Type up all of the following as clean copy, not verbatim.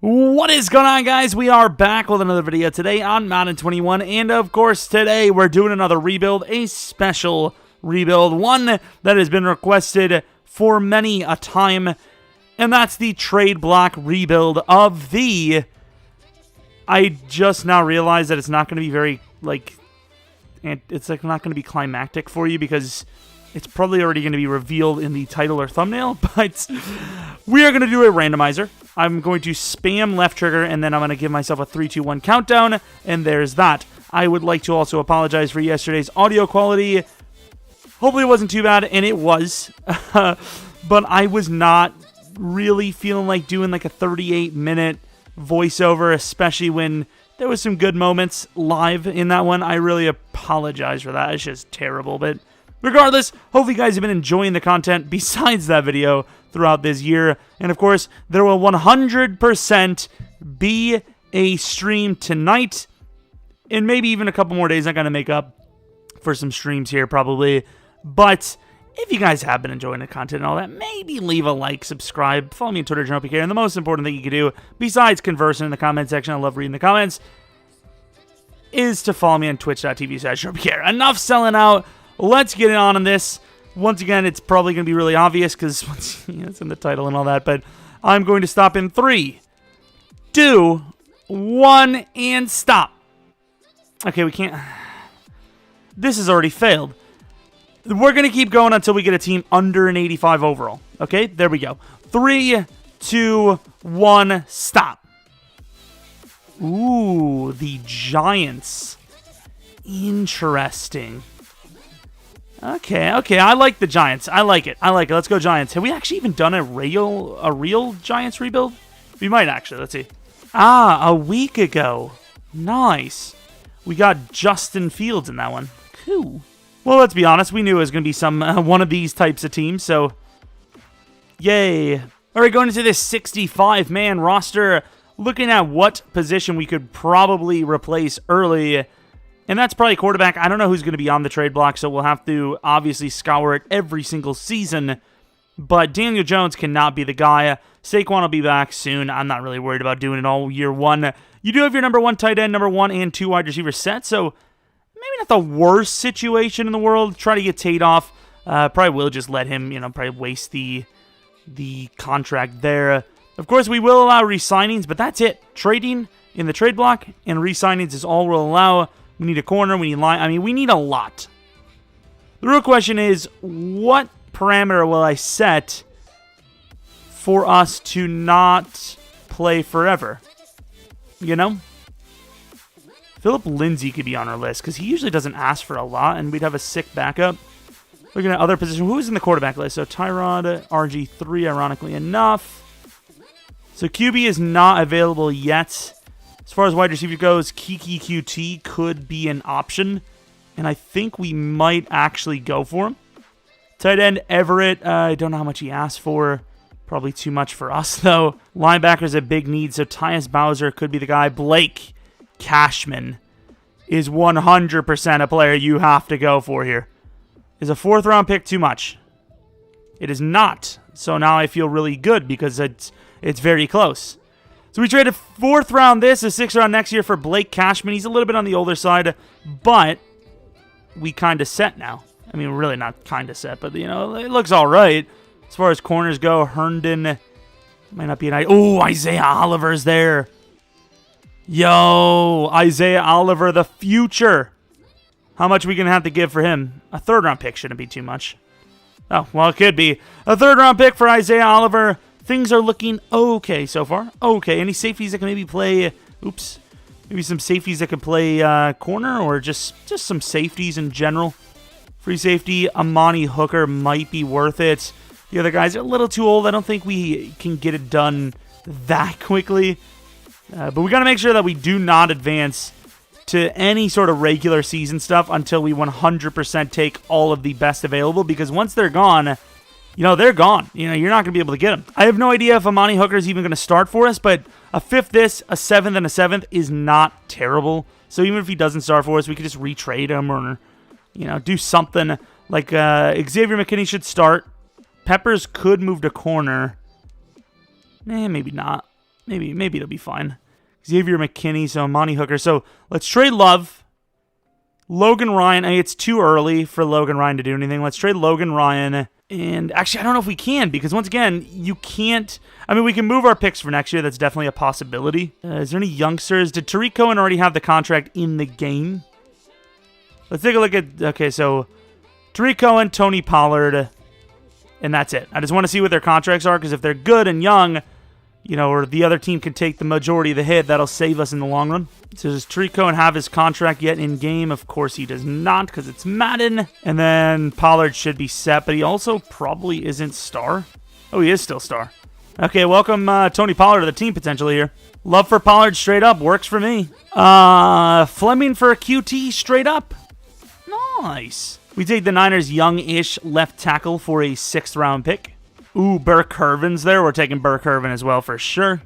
What is going on, guys? We are back with another video today on Madden 21, and of course today we're doing another rebuild, a special rebuild, one that has been requested for many a time, and that's the trade block rebuild of the... I just now realized that it's not going to be very, it's not going to be climactic for you because it's probably already going to be revealed in the title or thumbnail, but we are going to do a randomizer. I'm going to spam left trigger, and then I'm going to give myself a 3, 2, 1 countdown, and there's that. I would like to also apologize for yesterday's audio quality. Hopefully it wasn't too bad, and it was, but I was not really feeling like doing like a 38-minute voiceover, especially when there was some good moments live in that one. I really apologize for that. It's just terrible, but regardless, hopefully you guys have been enjoying the content besides that video throughout this year. And of course, there will 100% be a stream tonight, and maybe even a couple more days. I'm going to make up for some streams here probably. But if you guys have been enjoying the content and all that, maybe leave a like, subscribe, follow me on Twitter, Jeromepkr, and the most important thing you can do, besides conversing in the comment section, I love reading the comments, is to follow me on twitch.tv/Jeromepkr. Enough selling out. Let's get on this. Once again, it's probably going to be really obvious because it's in the title and all that, but I'm going to stop in 3, 2, 1, and stop. Okay, we can't... This has already failed. We're going to keep going until we get a team under an 85 overall. Okay, there we go. 3, 2, 1, stop. Ooh, the Giants. Interesting. Okay, I like the Giants. I like it. Let's go Giants. Have we actually even done a real Giants rebuild? We might actually. Let's see. A week ago. Nice. We got Justin Fields in that one. Cool. Well, let's be honest. We knew it was going to be some one of these types of teams, so yay. All right, going into this 65-man roster, looking at what position we could probably replace early. And that's probably quarterback. I don't know who's going to be on the trade block, so we'll have to obviously scour it every single season. But Daniel Jones cannot be the guy. Saquon will be back soon. I'm not really worried about doing it all year one. You do have your number 1 tight end, number 1 and 2 wide receiver set, so maybe not the worst situation in the world. Try to get Tate off. Probably will just let him, probably waste the contract there. Of course, we will allow re-signings, but that's it. Trading in the trade block and re-signings is all we'll allow. We need a corner, we need line. I mean, we need a lot. The real question is, what parameter will I set for us to not play forever? Philip Lindsay could be on our list, because he usually doesn't ask for a lot, and we'd have a sick backup. Looking at other positions, who's in the quarterback list? So Tyrod, RG3, ironically enough. So QB is not available yet. As far as wide receiver goes, Kiki QT could be an option, and I think we might actually go for him. Tight end, Everett, I don't know how much he asked for. Probably too much for us, though. Linebacker's a big need, so Tyus Bowser could be the guy. Blake Cashman is 100% a player you have to go for here. Is a 4th-round pick too much? It is not. So now I feel really good because it's very close. So we traded 4th round this, a 6th round next year for Blake Cashman. He's a little bit on the older side, but we kind of set now. I mean, we're really not kind of set, but, it looks all right. As far as corners go, Herndon might not be an... Oh, Isaiah Oliver's there. Yo, Isaiah Oliver, the future. How much are we going to have to give for him? A 3rd round pick shouldn't be too much. Oh, well, it could be. A 3rd round pick for Isaiah Oliver. Things are looking okay so far. Okay, any safeties that can maybe play... Oops. Maybe some safeties that can play corner, or just some safeties in general. Free safety, Amani Hooker might be worth it. The other guys are a little too old. I don't think we can get it done that quickly. But we got to make sure that we do not advance to any sort of regular season stuff until we 100% take all of the best available, because once they're gone... they're gone. You're not going to be able to get them. I have no idea if Amani Hooker is even going to start for us, but a 5th this, a 7th, and a 7th is not terrible. So even if he doesn't start for us, we could just retrade him or, do something. Like Xavier McKinney should start. Peppers could move to corner. Maybe not. Maybe it'll be fine. Xavier McKinney, so Monty Hooker. So let's trade Love. Logan Ryan. It's too early for Logan Ryan to do anything. Let's trade Logan Ryan. And actually, I don't know if we can, because once again, you can't... I mean, we can move our picks for next year. That's definitely a possibility. Is there any youngsters? Did Tariq Cohen already have the contract in the game? Let's take a look at... Okay, so Tariq Cohen, Tony Pollard, and that's it. I just want to see what their contracts are, because if they're good and young, you know, or the other team can take the majority of the hit, that'll save us in the long run. So does Tariq Cohen have his contract yet in game? Of course he does not, because it's Madden. And then Pollard should be set, but he also probably isn't star. Oh, he is still star. Okay, welcome Tony Pollard to the team potentially here. Love for Pollard straight up. Works for me. Fleming for a QT straight up. Nice. We take the Niners' young-ish left tackle for a 6th-round pick. Ooh, Burke Irvin's there. We're taking Burke Irvin as well for sure.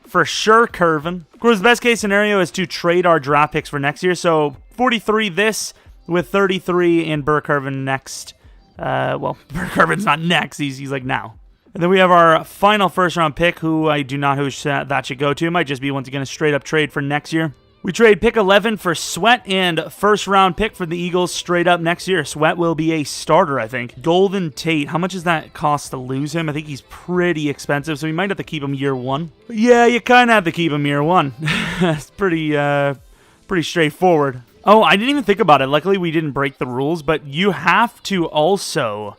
For sure, Curvin. Of course, the best case scenario is to trade our draft picks for next year. So 43 this with 33 and Burke Irvin next. Well, Burke Irvin's not next. He's like now. And then we have our final first-round pick, who I do not know who that should go to. Might just be, once again, a straight-up trade for next year. We trade pick 11 for Sweat and first-round pick for the Eagles straight up next year. Sweat will be a starter, I think. Golden Tate, how much does that cost to lose him? I think he's pretty expensive, so we might have to keep him year 1. But yeah, you kind of have to keep him year 1. It's pretty straightforward. Oh, I didn't even think about it. Luckily, we didn't break the rules, but you have to also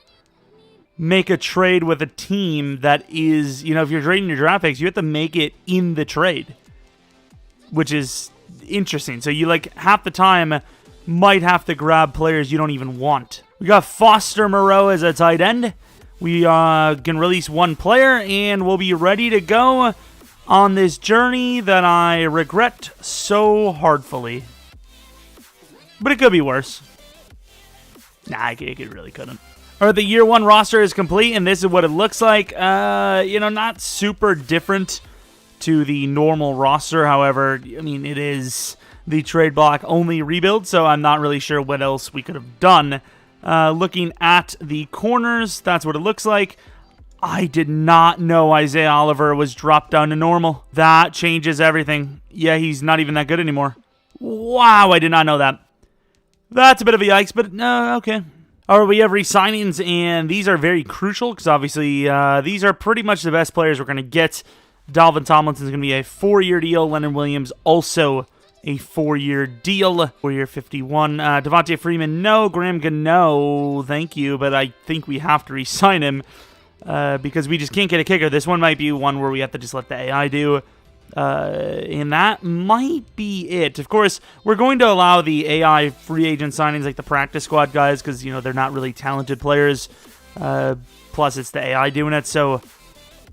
make a trade with a team that is, you know, if you're trading your draft picks, you have to make it in the trade, which is interesting. So you, like, half the time might have to grab players you don't even want. We got Foster Moreau as a tight end. We can release 1 player, and we'll be ready to go on this journey that I regret so heartfully. But it could be worse. Nah, it really couldn't. All right, the year 1 roster is complete, and this is what it looks like. You know, not super different to the normal roster. However, I mean, it is the trade block only rebuild, so I'm not really sure what else we could have done. Looking at the corners, that's what it looks like. I did not know Isaiah Oliver was dropped down to normal. That changes everything. Yeah, he's not even that good anymore. Wow, I did not know that. That's a bit of a yikes, but no, okay. All right, we have re-signings, and these are very crucial because obviously these are pretty much the best players we're going to get. Dalvin Tomlinson's going to be a 4-year deal. Leonard Williams also a 4-year deal. 4-year 51. Devontae Freeman, no. Graham Gano, thank you, but I think we have to re-sign him because we just can't get a kicker. This one might be one where we have to just let the AI do. And that might be it. Of course, we're going to allow the AI free agent signings like the practice squad guys because, you know, they're not really talented players. Plus, it's the AI doing it, so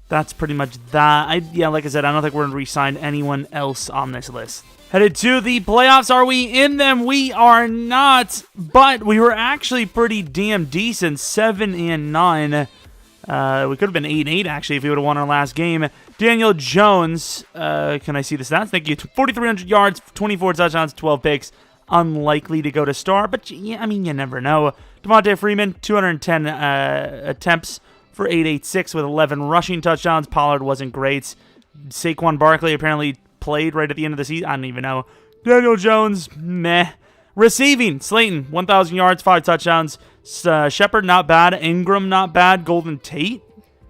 that's pretty much that. Yeah, like I said, I don't think we're going to re-sign anyone else on this list. Headed to the playoffs. Are we in them? We are not, but we were actually pretty damn decent. 7-9. We could have been 8-8, actually, if we would have won our last game. Daniel Jones, can I see the stats? Thank you. 4,300 yards, 24 touchdowns, 12 picks. Unlikely to go to star, but yeah, I mean, you never know. Devontae Freeman, 210 attempts for 886 with 11 rushing touchdowns. Pollard wasn't great. Saquon Barkley apparently played right at the end of the season. I don't even know. Daniel Jones, meh. Receiving, Slayton, 1,000 yards, 5 touchdowns. Shepard, not bad. Ingram, not bad. Golden Tate,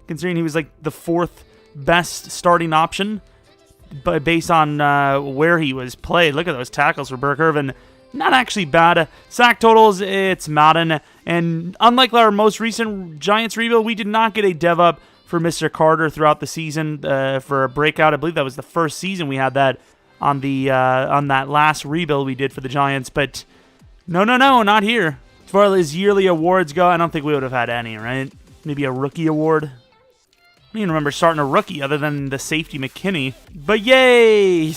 considering he was like the 4th best starting option, but based on where he was played. Look at those tackles for Burke Irvin. Not actually bad. Sack totals, it's Madden. And unlike our most recent Giants rebuild, we did not get a dev up for Mr. Carter throughout the season for a breakout. I believe that was the first season we had that on the on that last rebuild we did for the Giants. But no, not here. As far as yearly awards go, I don't think we would have had any, right? Maybe a rookie award. I don't even remember starting a rookie other than the safety McKinney. But yay!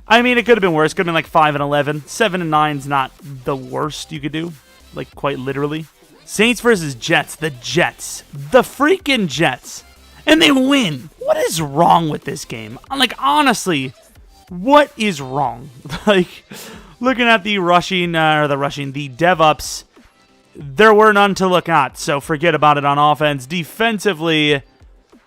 I mean, it could have been worse. Could have been like 5-11. 7-9's not the worst you could do. Like, quite literally. Saints versus Jets. The Jets. The freaking Jets. And they win. What is wrong with this game? Like, honestly, what is wrong? Like, looking at the the dev ups, there were none to look at. So forget about it on offense. Defensively,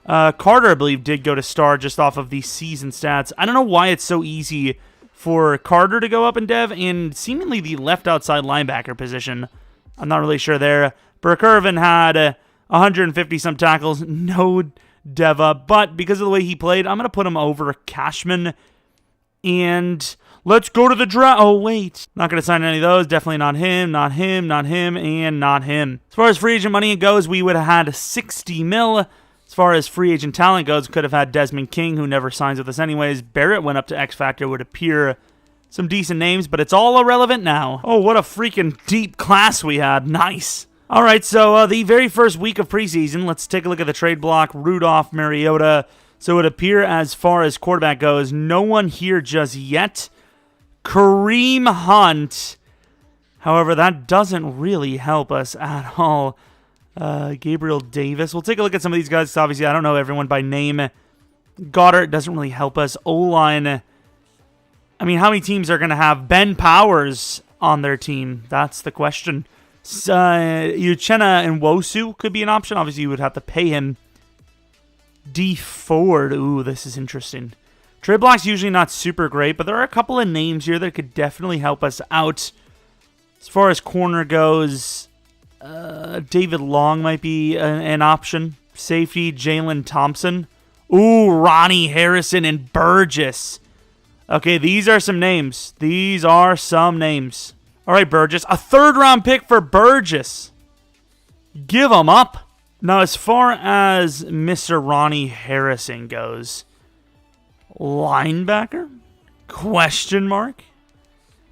Carter, I believe, did go to star just off of the season stats. I don't know why it's so easy for Carter to go up in dev, and seemingly the left outside linebacker position. I'm not really sure there. Burke Irvin had 150-some tackles, no dev up, but because of the way he played, I'm going to put him over Cashman. And let's go to the draft. Oh, wait. Not going to sign any of those. Definitely not him, not him, not him, and not him. As far as free agent money goes, we would have had 60 mil. As far as free agent talent goes, could have had Desmond King, who never signs with us anyways. Barrett went up to X Factor, would appear some decent names, but it's all irrelevant now. Oh, what a freaking deep class we had. Nice. All right, so the very first week of preseason, let's take a look at the trade block. Rudolph, Mariota. So it would appear as far as quarterback goes, no one here just yet. Kareem Hunt. However, that doesn't really help us at all. Gabriel Davis. We'll take a look at some of these guys. Obviously, I don't know everyone by name. Goddard doesn't really help us. O-line. I mean, how many teams are going to have Ben Powers on their team? That's the question. Uchenna and Wosu could be an option. Obviously, you would have to pay him. D Ford. Ooh, this is interesting. Trade block's usually not super great, but there are a couple of names here that could definitely help us out. As far as corner goes, David Long might be an option. Safety, Jalen Thompson. Ooh, Ronnie Harrison and Burgess. Okay, these are some names. These are some names. All right, Burgess. A third-round pick for Burgess. Give him up. Now, as far as Mr. Ronnie Harrison goes, linebacker? Question mark?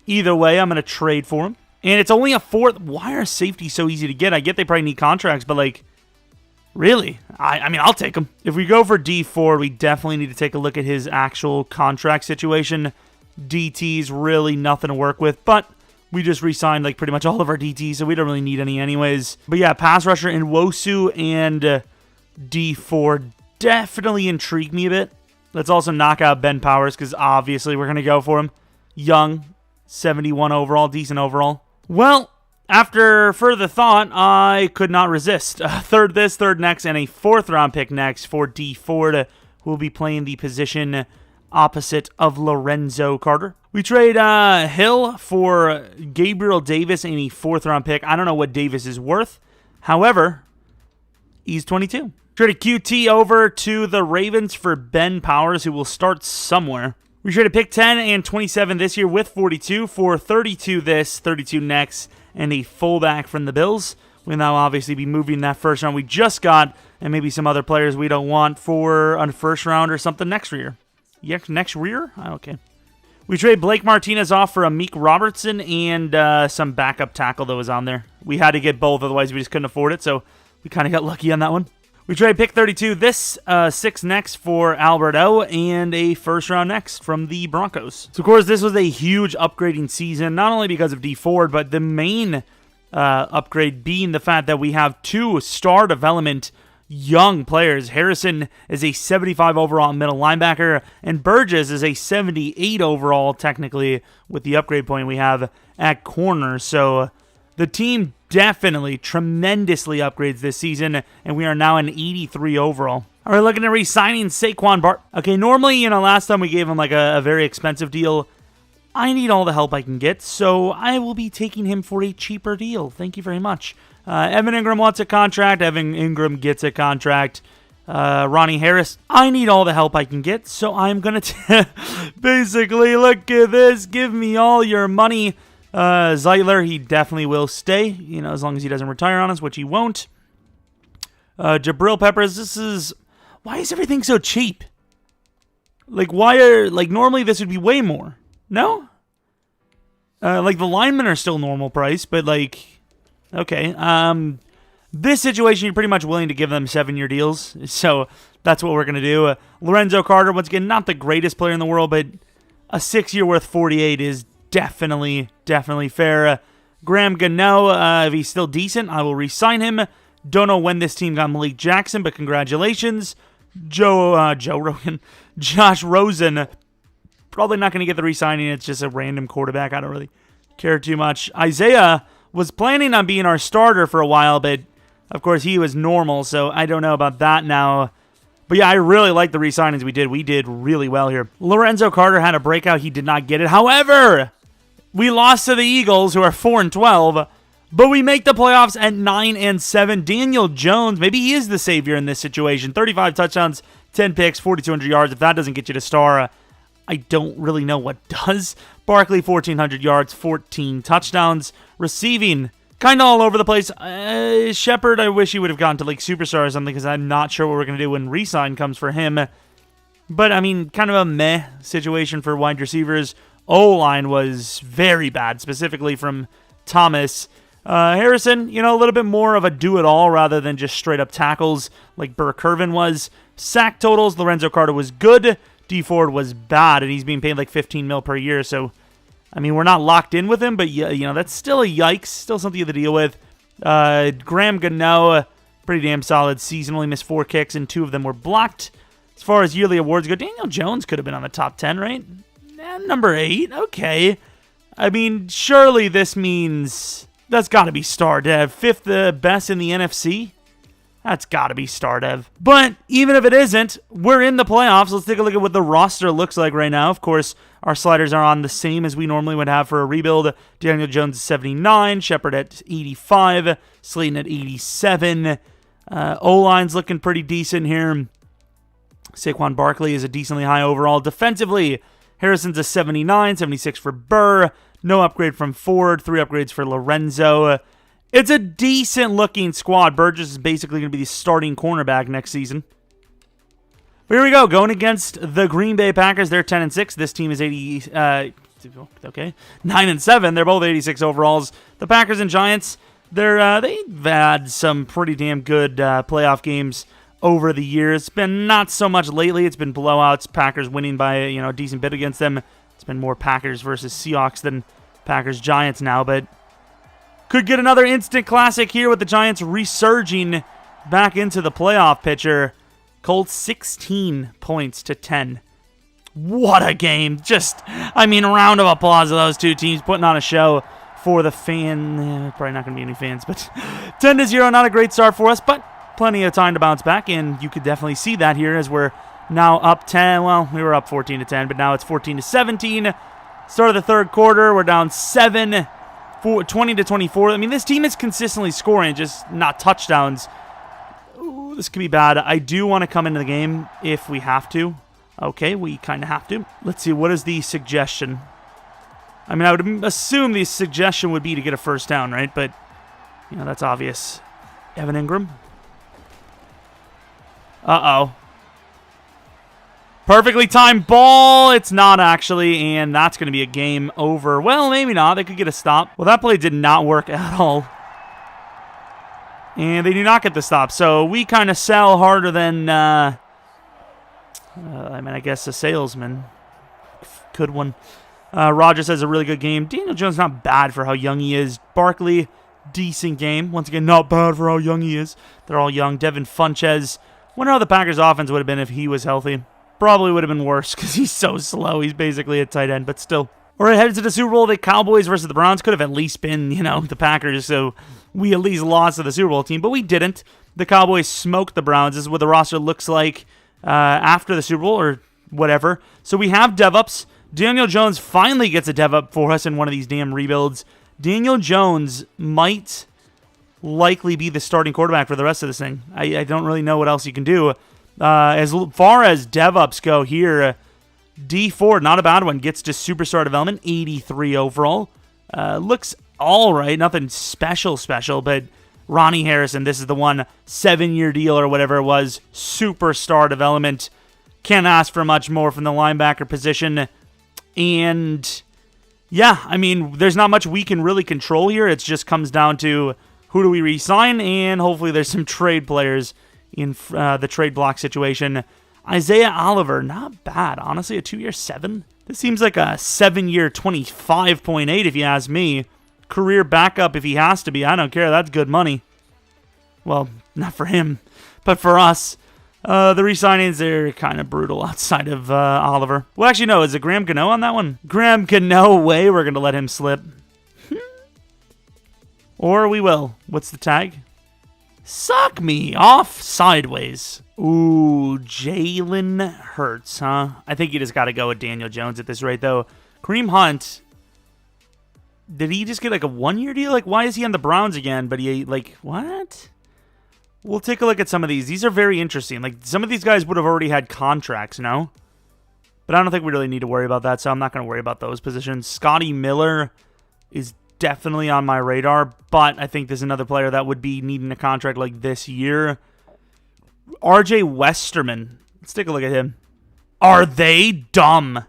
Either way, I'm going to trade for him. And it's only a fourth. Why are safeties so easy to get? I get they probably need contracts, but like, really? I mean, I'll take them. If we go for D Ford, we definitely need to take a look at his actual contract situation. DT's really nothing to work with, but we just re-signed like pretty much all of our DTs, so we don't really need any anyways. But yeah, pass rusher in Wosu and D Ford definitely intrigue me a bit. Let's also knock out Ben Powers because obviously we're going to go for him. Young, 71 overall, decent overall. Well, after further thought, I could not resist. Third this, third next, and a fourth-round pick next for D Ford, who will be playing the position opposite of Lorenzo Carter. We trade Hill for Gabriel Davis and a fourth-round pick. I don't know what Davis is worth. However, he's 22. Traded QT over to the Ravens for Ben Powers, who will start somewhere. We traded pick 10 and 27 this year with 42 for 32 this, 32 next, and a fullback from the Bills. We'll now obviously be moving that first round we just got, and maybe some other players we don't want for a first round or something next year. Yeah, next year? Okay. We trade Blake Martinez off for Amik Robertson and some backup tackle that was on there. We had to get both, otherwise we just couldn't afford it, so we kind of got lucky on that one. We trade pick 32 this, 6 next for Alberto, and a first round next from the Broncos. So, of course, this was a huge upgrading season, not only because of D Ford, but the main upgrade being the fact that we have 2 star development young players. Harrison is a 75 overall middle linebacker, and Burgess is a 78 overall, technically, with the upgrade point we have at corner. So the team definitely tremendously upgrades this season, and we are now an 83 overall. All right, looking at re-signing Saquon Bart. Okay, normally, last time we gave him like a very expensive deal. I need all the help I can get, so I will be taking him for a cheaper deal. Thank you very much. Evan Ingram wants a contract. Evan Ingram gets a contract. Ronnie Harris, I need all the help I can get, so I'm going to basically, look at this. Give me all your money. Zeitler, he definitely will stay, as long as he doesn't retire on us, which he won't. Jabril Peppers, why is everything so cheap? Normally this would be way more. No? The linemen are still normal price, but okay. This situation, you're pretty much willing to give them 7-year deals, so that's what we're going to do. Lorenzo Carter, once again, not the greatest player in the world, but a 6-year worth 48 is definitely fair. Graham Gano, if he's still decent, I will re-sign him. Don't know when this team got Malik Jackson, but congratulations. Josh Rosen, probably not going to get the re-signing. It's just a random quarterback. I don't really care too much. Isaiah was planning on being our starter for a while, but of course he was normal, so I don't know about that now. But yeah, I really like the re-signings we did. We did really well here. Lorenzo Carter had a breakout. He did not get it. However, we lost to the Eagles, who are 4-12, but we make the playoffs at 9-7. Daniel Jones, maybe he is the savior in this situation. 35 touchdowns, 10 picks, 4,200 yards. If that doesn't get you to star, I don't really know what does. Barkley, 1,400 yards, 14 touchdowns. Receiving, kind of all over the place. Shepard, I wish he would have gone to like superstar or something, because I'm not sure what we're going to do when re-sign comes for him. But, I mean, kind of a meh situation for wide receivers. O-line was very bad, specifically from Thomas. Harrison, a little bit more of a do-it-all rather than just straight-up tackles like Burke Irvin was. Sack totals, Lorenzo Carter was good. D Ford was bad, and he's being paid like $15 million per year. So, I mean, we're not locked in with him, but that's still a yikes. Still something to deal with. Graham Gano, pretty damn solid season. Only missed 4 kicks, and 2 of them were blocked. As far as yearly awards go, Daniel Jones could have been on the top 10, right? Number 8, okay. I mean, surely this means that's got to be star dev. 5th best in the NFC. That's got to be star dev. But even if it isn't, we're in the playoffs. Let's take a look at what the roster looks like right now. Of course, our sliders are on the same as we normally would have for a rebuild. Daniel Jones at 79, Shepard at 85, Slayton at 87. O-line's looking pretty decent here. Saquon Barkley is a decently high overall. Defensively, Harrison's a 79, 76 for Burr. No upgrade from Ford, 3 upgrades for Lorenzo. It's a decent-looking squad. Burgess is basically going to be the starting cornerback next season. But here we go, going against the Green Bay Packers. They're 10-6. This team is 9-7. They're both 86 overalls. The Packers and Giants, they've had some pretty damn good playoff games over the years. It's been not so much lately. It's been blowouts. Packers winning by a decent bit against them. It's been more Packers versus Seahawks than Packers Giants now, but could get another instant classic here with the Giants resurging back into the playoff picture. Colts 16 points to 10. What a game. A round of applause to those two teams putting on a show for the fan. Probably not going to be any fans, but 10-0, not a great start for us, but plenty of time to bounce back, and you could definitely see that here as we're now up 10. Well, we were up 14-10, but now it's 14-17. Start of the third quarter, we're down 7, 20-24. I mean, this team is consistently scoring, just not touchdowns. Ooh, this could be bad. I do want to come into the game if we have to. Okay, we kind of have to. Let's see, what is the suggestion? I mean, I would assume the suggestion would be to get a first down, right? But, that's obvious. Evan Ingram. Uh-oh. Perfectly timed ball. It's not actually, and that's going to be a game over. Well, maybe not. They could get a stop. Well, that play did not work at all. And they do not get the stop. So we kind of sell harder than, I guess a salesman. Good one. Rodgers has a really good game. Daniel Jones not bad for how young he is. Barkley, decent game. Once again, not bad for how young he is. They're all young. Devin Funchess. Wonder how the Packers offense would have been if he was healthy. Probably would have been worse because he's so slow. He's basically a tight end, but still. All right, headed to the Super Bowl. The Cowboys versus the Browns could have at least been, the Packers, so we at least lost to the Super Bowl team, but we didn't. The Cowboys smoked the Browns. This is what the roster looks like after the Super Bowl or whatever. So we have dev-ups. Daniel Jones finally gets a dev-up for us in one of these damn rebuilds. Daniel Jones might likely be the starting quarterback for the rest of this thing. I don't really know what else you can do. As far as dev-ups go here, D Ford, not a bad one, gets to superstar development, 83 overall. Looks all right, nothing special, but Ronnie Harrison, this is the one, 7-year deal or whatever it was, superstar development. Can't ask for much more from the linebacker position. And yeah, I mean, there's not much we can really control here. It just comes down to who do we re-sign, and hopefully there's some trade players in the trade block situation. Isaiah Oliver, not bad. Honestly, a 2-year 7. This seems like a 7-year 25.8 if you ask me. Career backup if he has to be. I don't care. That's good money. Well, not for him, but for us. The re-signings, they're kind of brutal outside of Oliver. Well, actually, no. Is it Graham Gano on that one? Graham Gano, way we're going to let him slip. Or we will. What's the tag? Suck me off sideways. Ooh, Jalen Hurts, huh? I think you just got to go with Daniel Jones at this rate, though. Kareem Hunt, did he just get like a one-year deal? Like, why is he on the Browns again? But he, like, what? We'll take a look at some of these. These are very interesting. Like, some of these guys would have already had contracts, no? But I don't think we really need to worry about that, so I'm not going to worry about those positions. Scotty Miller is definitely on my radar, but I think there's another player that would be needing a contract like this year. RJ Westerman. Let's take a look at him. Are they dumb?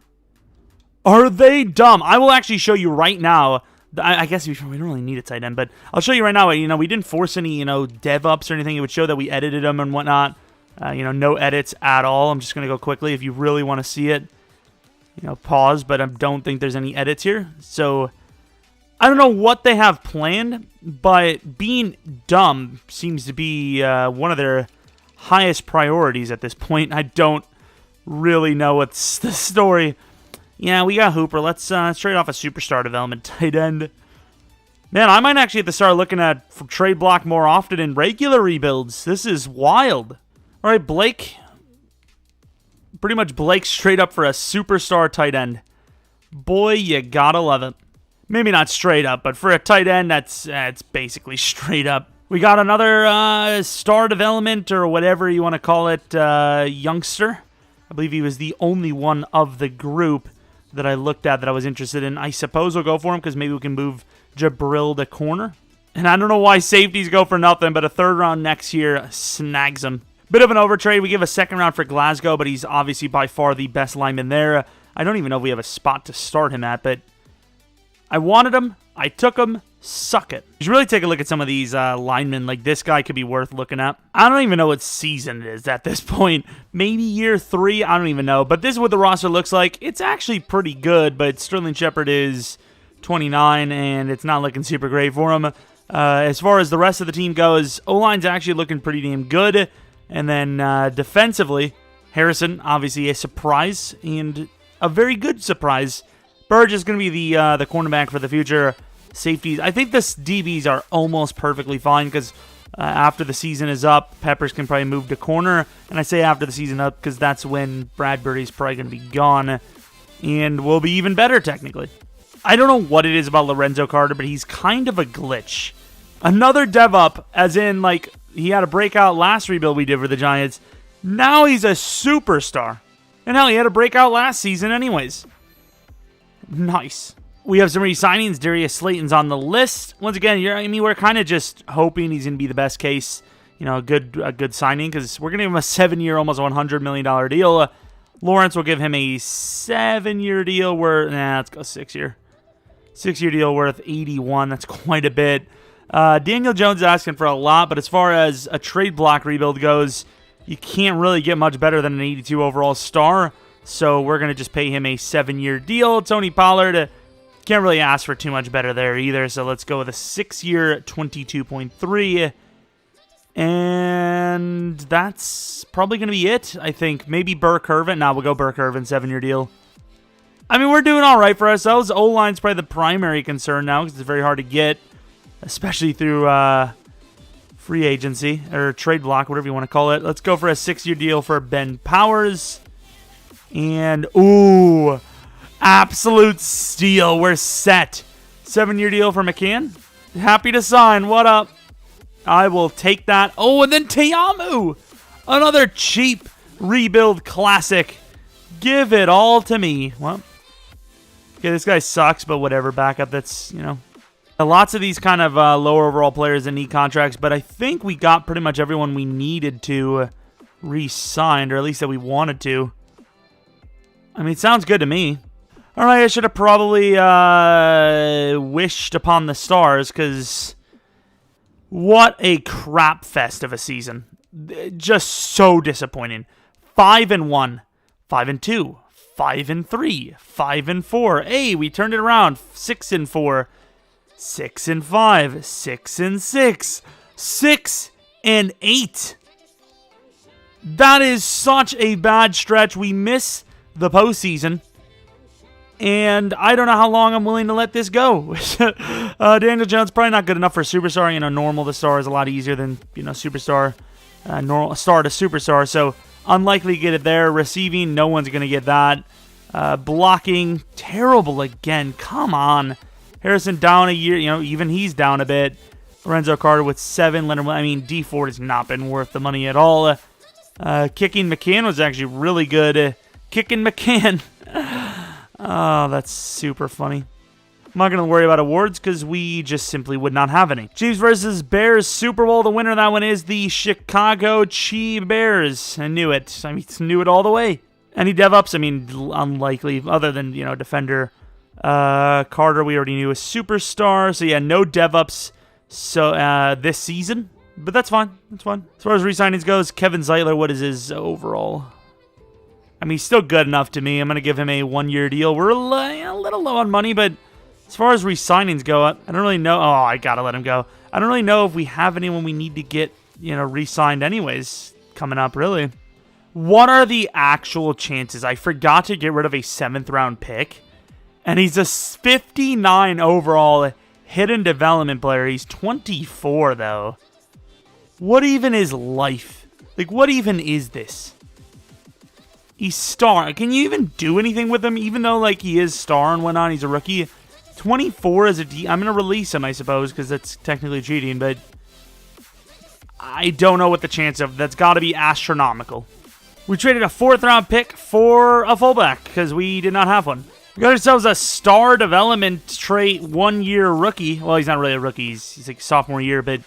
Are they dumb? I will actually show you right now. I guess we don't really need a tight end, but I'll show you right now. We didn't force any, dev ups or anything. It would show that we edited them and whatnot. No edits at all. I'm just going to go quickly. If you really want to see it, pause, but I don't think there's any edits here. So I don't know what they have planned, but being dumb seems to be one of their highest priorities at this point. I don't really know what's the story. Yeah, we got Hooper. Let's trade off a superstar development tight end. Man, I might actually have to start looking at trade block more often in regular rebuilds. This is wild. All right, Blake. Pretty much Blake straight up for a superstar tight end. Boy, you gotta love it. Maybe not straight up, but for a tight end, that's basically straight up. We got another star development, or whatever you want to call it, youngster. I believe he was the only one of the group that I looked at that I was interested in. I suppose we'll go for him because maybe we can move Jabril to corner. And I don't know why safeties go for nothing, but a third round next year snags him. Bit of an overtrade. We give a second round for Glasgow, but he's obviously by far the best lineman there. I don't even know if we have a spot to start him at, but I wanted him. I took him. Suck it. You should really take a look at some of these linemen. Like, this guy could be worth looking at. I don't even know what season it is at this point. Maybe year 3. I don't even know. But this is what the roster looks like. It's actually pretty good, but Sterling Shepard is 29, and it's not looking super great for him. As far as the rest of the team goes, O-line's actually looking pretty damn good. And then defensively, Harrison, obviously a surprise, and a very good surprise. Burge is going to be the cornerback for the future. Safeties, I think the DBs are almost perfectly fine because after the season is up, Peppers can probably move to corner. And I say after the season up because that's when Bradbury's probably going to be gone and will be even better technically. I don't know what it is about Lorenzo Carter, but he's kind of a glitch. Another dev up, as in, like, he had a breakout last rebuild we did for the Giants. Now he's a superstar. And hell, he had a breakout last season anyways. Nice. We have some re-signings. Darius Slayton's on the list. Once again, we're kind of just hoping he's going to be the best case, a good signing, because we're going to give him a 7-year, almost $100 million deal. Lawrence will give him a 7-year deal worth, let's go 6-year. 6-year deal worth 81. That's quite a bit. Daniel Jones is asking for a lot, but as far as a trade block rebuild goes, you can't really get much better than an 82 overall star, so we're going to just pay him a 7-year deal. Tony Pollard, can't really ask for too much better there either, so let's go with a 6-year, 22.3, and that's probably going to be it, I think. Maybe Burke Irvin. Nah, we'll go Burke Irvin, 7-year deal. I mean, we're doing all right for ourselves. O-line's probably the primary concern now because it's very hard to get, especially through free agency or trade block, whatever you want to call it. Let's go for a 6-year deal for Ben Powers. And, ooh, absolute steal. We're set. 7-year deal for McCann. Happy to sign. What up? I will take that. Oh, and then Tiamu. Another cheap rebuild classic. Give it all to me. Well, okay, this guy sucks, but whatever. Backup, that's, lots of these kind of lower overall players that need contracts, but I think we got pretty much everyone we needed to re-signed, or at least that we wanted to. I mean, it sounds good to me. All right, I should have probably wished upon the stars, because what a crap fest of a season. Just so disappointing. 5-1, 5-2, 5-3, 5-4. Hey, we turned it around. 6-4, 6-5, 6-6, 6-8. That is such a bad stretch. We miss the postseason, and I don't know how long I'm willing to let this go. Daniel Jones probably not good enough for superstar. Normal the star is a lot easier than superstar. normal star to superstar. So unlikely to get it there. Receiving, no one's going to get that. Blocking, terrible again. Come on. Harrison down a year. Even he's down a bit. Lorenzo Carter with 7. D Ford has not been worth the money at all. Kicking McCann was actually really good. Kicking McCann. Oh, that's super funny. I'm not going to worry about awards because we just simply would not have any. Chiefs versus Bears Super Bowl. The winner of that one is the Chicago Bears. I knew it. Knew it all the way. Any dev ups? Unlikely. Other than, defender. Carter, we already knew, a superstar. So, yeah, no dev ups this season. But that's fine. That's fine. As far as re-signings goes, Kevin Zeitler, what is his overall? He's still good enough to me. I'm going to give him a 1-year deal. We're a little low on money, but as far as re-signings go, I don't really know. Oh, I got to let him go. I don't really know if we have anyone we need to get, re-signed anyways coming up, really. What are the actual chances? I forgot to get rid of a 7th-round pick, and he's a 59 overall hidden development player. He's 24, though. What even is life? What even is this? He's star. Can you even do anything with him? Even though, he is star and whatnot, he's a rookie. 24 as a D. I'm going to release him, I suppose, because that's technically cheating, but I don't know what the chance of. That's got to be astronomical. We traded a 4th-round pick for a fullback because we did not have one. We got ourselves a star development trait 1-year rookie. Well, he's not really a rookie. He's sophomore year, but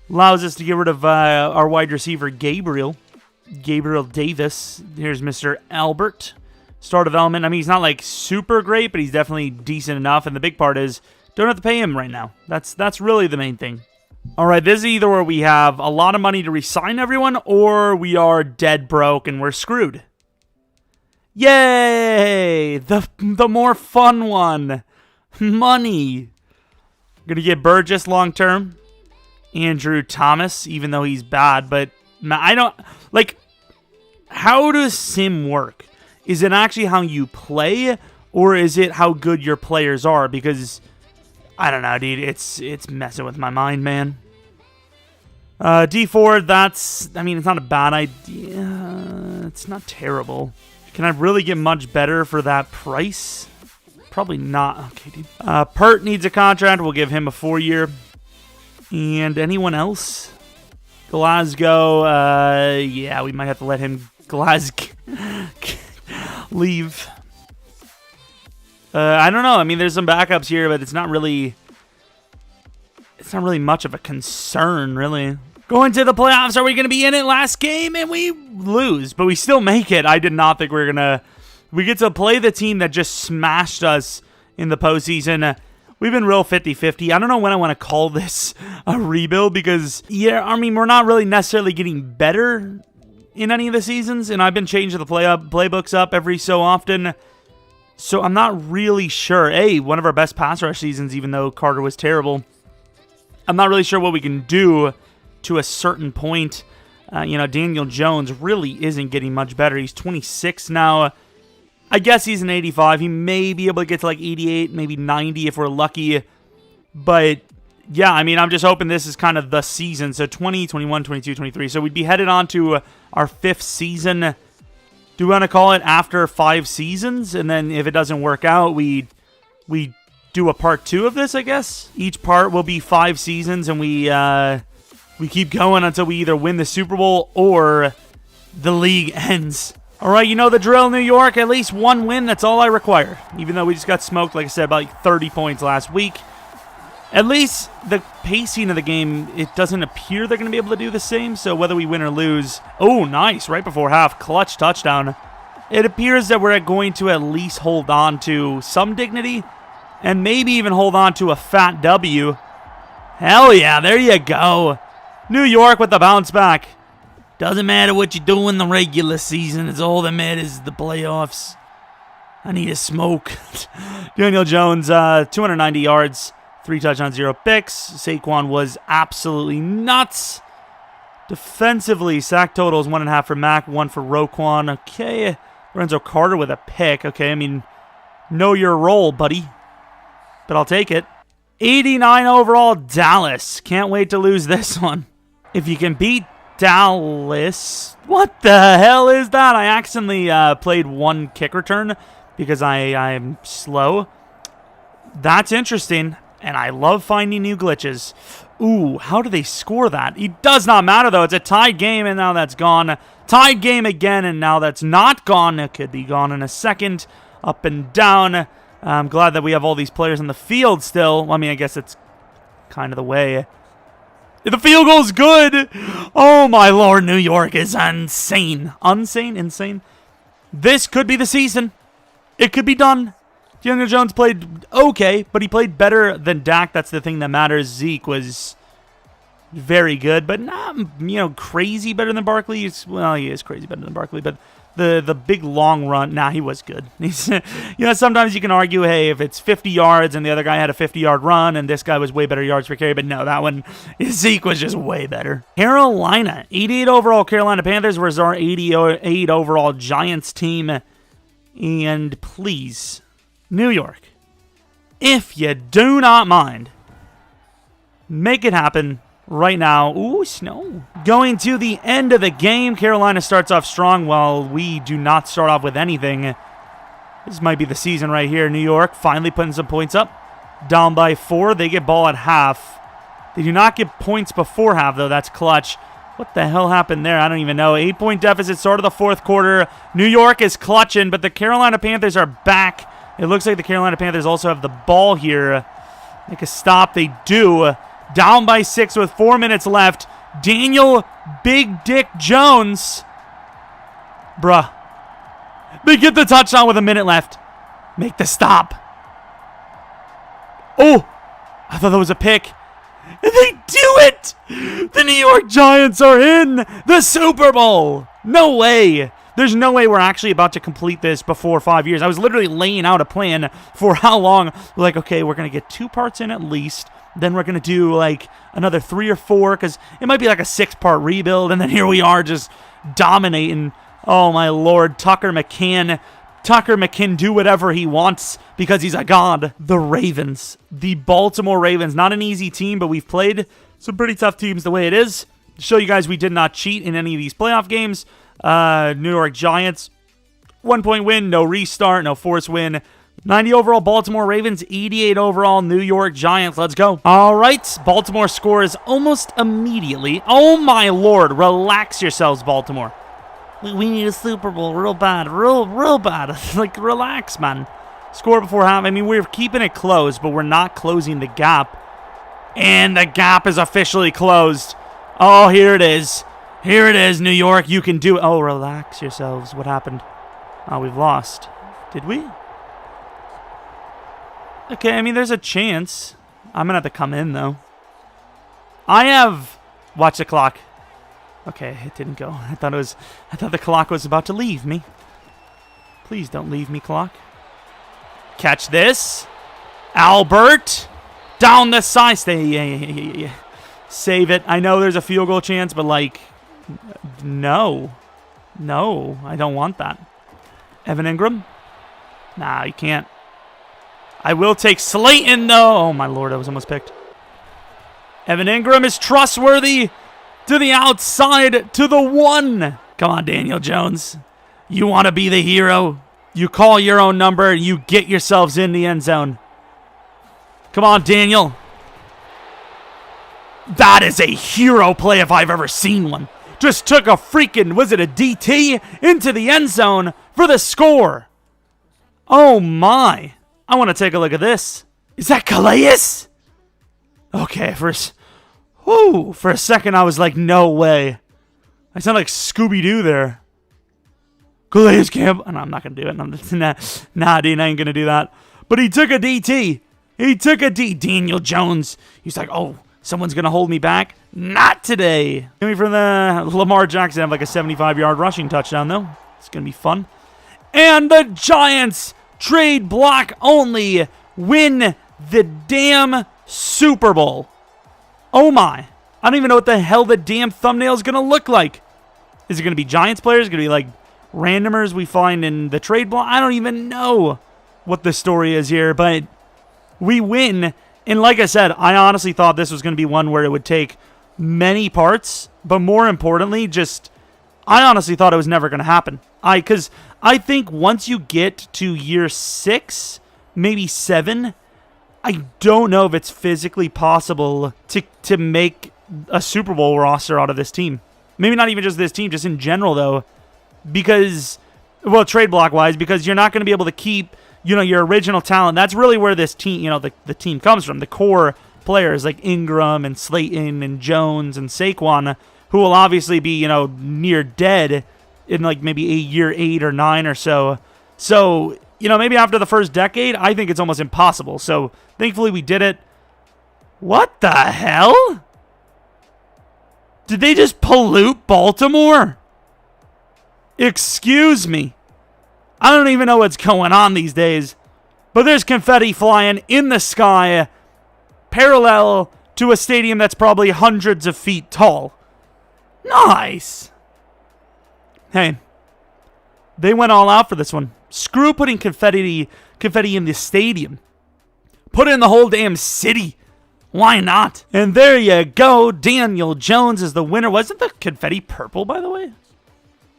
allows us to get rid of our wide receiver, Gabriel Davis. Here's Mr. Albert. Star development. He's not super great, but he's definitely decent enough. And the big part is, don't have to pay him right now. That's really the main thing. All right, this is either where we have a lot of money to re-sign everyone, or we are dead broke and we're screwed. Yay! The more fun one. Money. Gonna get Burgess long term. Andrew Thomas, even though he's bad, but I don't how does sim work? Is it actually how you play, or is it how good your players are? Because I don't know, dude. It's messing with my mind, man. D Ford, it's not a bad idea. It's not terrible. Can I really get much better for that price? Probably not. Okay, dude. Pert needs a contract. We'll give him a 4-year. And anyone else? Glasgow, yeah, we might have to let him leave. I don't know. There's some backups here, but it's not really much of a concern, really. Going to the playoffs, are we going to be in it last game? And we lose, but we still make it. I did not think we get to play the team that just smashed us in the postseason. We've been real 50-50. I don't know when I want to call this a rebuild because, yeah, we're not really necessarily getting better in any of the seasons, and I've been changing the playbooks up every so often, so I'm not really sure. One of our best pass rush seasons, even though Carter was terrible. I'm not really sure what we can do to a certain point. Daniel Jones really isn't getting much better. He's 26 now. I guess he's an 85. He may be able to get to 88, maybe 90 if we're lucky. But, yeah, I'm just hoping this is kind of the season. So 20, 21, 22, 23. So we'd be headed on to our 5th season. Do we want to call it after 5 seasons? And then if it doesn't work out, we do a part 2 of this, I guess. Each part will be 5 seasons, and we keep going until we either win the Super Bowl or the league ends. All right, you know the drill, New York. At least 1 win, that's all I require. Even though we just got smoked, like I said, by 30 points last week. At least the pacing of the game, it doesn't appear they're going to be able to do the same. So whether we win or lose... Oh, nice. Right before half. Clutch touchdown. It appears that we're going to at least hold on to some dignity. And maybe even hold on to a fat W. Hell yeah, there you go. New York with the bounce back. Doesn't matter what you do in the regular season. It's all that matters the playoffs. I need a smoke. Daniel Jones, 290 yards, 3 touchdowns, 0 picks. Saquon was absolutely nuts. Defensively, sack totals 1.5 for Mac, 1 for Roquan. Okay, Lorenzo Carter with a pick. Okay, know your role, buddy. But I'll take it. 89 overall, Dallas. Can't wait to lose this one. If you can beat Dallas. What the hell is that? I accidentally played one kick return because I'm slow. That's interesting, and I love finding new glitches. Ooh, how do they score that? It does not matter, though. It's a tied game, and now that's gone. Tied game again, and now that's not gone. It could be gone in a second. Up and down. I'm glad that we have all these players on the field still. Well, I mean, I guess it's kind of the way. The field goal's good. Oh, my Lord, New York is insane. Insane. This could be the season. It could be done. Daniel Jones played okay, but he played better than Dak. That's the thing that matters. Zeke was very good, but not, crazy better than Barkley. Well, he is crazy better than Barkley, but the big long run, he was good. He's, sometimes you can argue, hey, if it's 50 yards and the other guy had a 50-yard run and this guy was way better yards per carry, but no, that one, Zeke was just way better. Carolina, 88 overall Carolina Panthers versus our 88 overall Giants team. And please, New York, if you do not mind, make it happen right now. Ooh, snow. Going to the end of the game. Carolina starts off strong while we do not start off with anything. This might be the season right here. New York finally putting some points up. Down by 4. They get ball at half. They do not get points before half, though. That's clutch. What the hell happened there? I don't even know. 8-point deficit, start of the fourth quarter. New York is clutching, but the Carolina Panthers are back. It looks like the Carolina Panthers also have the ball here. Make a stop. They do. Down by 6 with 4 minutes left. Daniel Big Dick Jones. Bruh. They get the touchdown with a minute left. Make the stop. Oh, I thought that was a pick. And they do it! The New York Giants are in the Super Bowl. No way. There's no way we're actually about to complete this before 5 years. I was literally laying out a plan for how long. We're like, okay, we're going to get 2 parts in at least. Then we're going to do like another 3 or 4 because it might be like a 6-part rebuild. And then here we are just dominating. Oh, my Lord. Tucker McCann do whatever he wants because he's a god. The Ravens. The Baltimore Ravens. Not an easy team, but we've played some pretty tough teams the way it is. To show you guys we did not cheat in any of these playoff games. New York Giants. 1-point win. No restart. No force win. 90 overall Baltimore Ravens. 88 overall New York Giants. Let's go. All right. Baltimore scores almost immediately. Oh, my Lord. Relax yourselves, Baltimore. We need a Super Bowl real bad. Real bad. Like, relax, man. Score before half. I mean, we're keeping it close, but we're not closing the gap. And the gap is officially closed. Oh, here it is. Here it is, New York. You can do it. Oh, relax yourselves. What happened? Oh, we've lost. Did we? Okay, I mean, there's a chance. I'm going to have to come in, though. Watch the clock. Okay, it didn't go. I thought the clock was about to leave me. Please don't leave me, clock. Catch this. Albert. Down the side. Stay. Save it. I know there's a field goal chance, but like, no. No, I don't want that. Evan Ingram. Nah, you can't. I will take Slayton, though. Oh, my Lord, I was almost picked. Evan Ingram is trustworthy. To the outside, to the 1. Come on, Daniel Jones. You want to be the hero? You call your own number, and you get yourselves in the end zone. Come on, Daniel. That is a hero play if I've ever seen one. Just took a freaking, was it a DT, into the end zone for the score. Oh, my. I want to take a look at this. Is that Calais? Okay, for a second, I was like, no way. I sound like Scooby-Doo there. Calais Campbell. No, I'm not going to do it. Nah, Dean, I ain't going to do that. But he took a DT. Daniel Jones. He's like, oh, someone's going to hold me back. Not today. Give me from the Lamar Jackson have like a 75-yard rushing touchdown, though. It's going to be fun. And the Giants, trade block only, win the damn Super Bowl. Oh my. I don't even know what the hell the damn thumbnail is going to look like. Is it going to be Giants players? Is it going to be like randomers we find in the trade block? I don't even know what the story is here, but we win. And like I said, I honestly thought this was going to be one where it would take many parts, but more importantly, just I honestly thought it was never going to happen. Because I think once you get to year 6, maybe 7, I don't know if it's physically possible to make a Super Bowl roster out of this team. Maybe not even just this team, just in general, though. Because, well, trade block-wise, because you're not going to be able to keep, your original talent. That's really where this team, the team comes from. The core players like Ingram and Slayton and Jones and Saquon, who will obviously be, near dead in like maybe year 8 or 9 or so. So, maybe after the first decade, I think it's almost impossible. So, thankfully we did it. What the hell? Did they just pollute Baltimore? Excuse me. I don't even know what's going on these days. But there's confetti flying in the sky, parallel to a stadium that's probably hundreds of feet tall. Nice. Hey, they went all out for this one. Screw putting confetti in the stadium. Put it in the whole damn city. Why not? And there you go. Daniel Jones is the winner. Wasn't the confetti purple, by the way?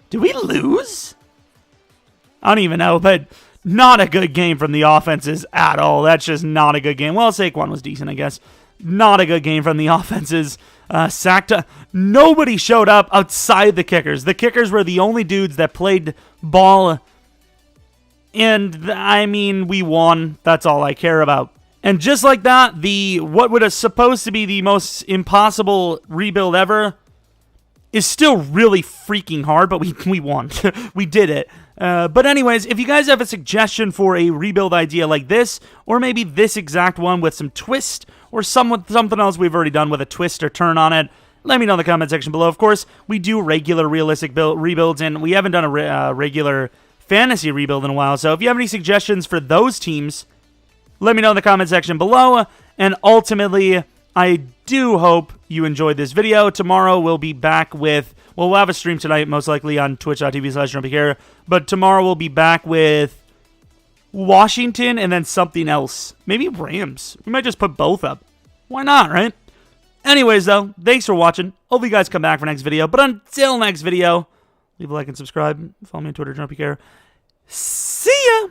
Did we lose? I don't even know, but not a good game from the offenses at all. That's just not a good game. Well, Saquon was decent, I guess. Not a good game from the offenses. Sacked. Nobody showed up outside the kickers. The kickers were the only dudes that played ball. And, I mean, we won. That's all I care about. And just like that, what would have supposed to be the most impossible rebuild ever is still really freaking hard, but we won. We did it. But anyways, if you guys have a suggestion for a rebuild idea like this, or maybe this exact one with some twist, or something else we've already done with a twist or turn on it, let me know in the comment section below. Of course, we do regular realistic rebuilds, and we haven't done a regular fantasy rebuild in a while. So if you have any suggestions for those teams, let me know in the comment section below. And ultimately, I do hope you enjoyed this video. Tomorrow we'll be back with, well, we'll have a stream tonight, most likely on twitch.tv/Jeromepkr. But tomorrow we'll be back with Washington and then something else. Maybe Rams. We might just put both up. Why not, right? Anyways, though, thanks for watching. Hope you guys come back for next video. But until next video, leave a like and subscribe. Follow me on Twitter, Jeromepkr. See ya!